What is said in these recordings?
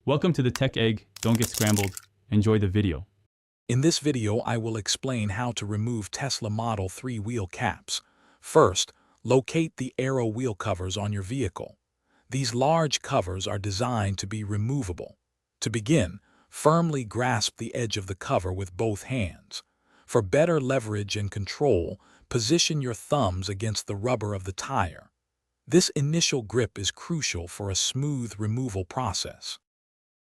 Welcome to the Tech Egg. Don't get scrambled. Enjoy the video. In this video, I will explain how to remove Tesla Model 3 wheel caps. First, locate the aero wheel covers on your vehicle. These large covers are designed to be removable. To begin, firmly grasp the edge of the cover with both hands. For better leverage and control, position your thumbs against the rubber of the tire. This initial grip is crucial for a smooth removal process.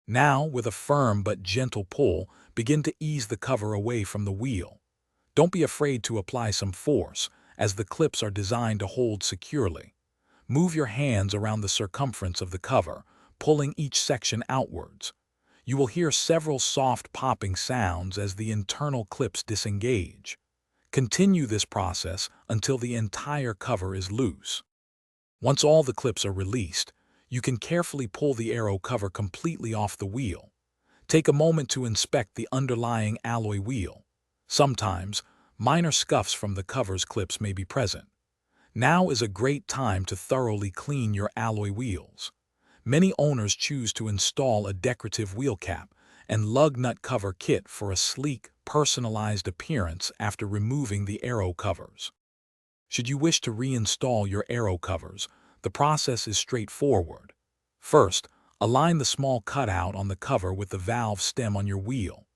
Now, with a firm but gentle pull, begin to ease the cover away from the wheel. Don't be afraid to apply some force, as the clips are designed to hold securely. Move your hands around the circumference of the cover, pulling each section outwards. You will hear several soft popping sounds as the internal clips disengage. Continue this process until the entire cover is loose. Once all the clips are released, you can carefully pull the aero cover completely off the wheel. Take a moment to inspect the underlying alloy wheel. Sometimes, minor scuffs from the cover's clips may be present. Now is a great time to thoroughly clean your alloy wheels. Many owners choose to install a decorative wheel cap and lug nut cover kit for a sleek, personalized appearance after removing the aero covers. Should you wish to reinstall your aero covers, the process is straightforward. First, align the small cutout on the cover with the valve stem on your wheel.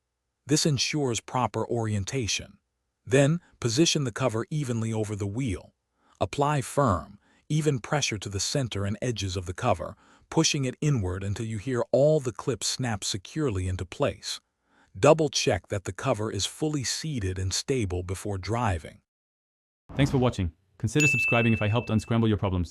This ensures proper orientation. Then, position the cover evenly over the wheel. Apply firm, even pressure to the center and edges of the cover, pushing it inward until you hear all the clips snap securely into place. Double-check that the cover is fully seated and stable before driving. Thanks for watching. Consider subscribing if I helped unscramble your problems.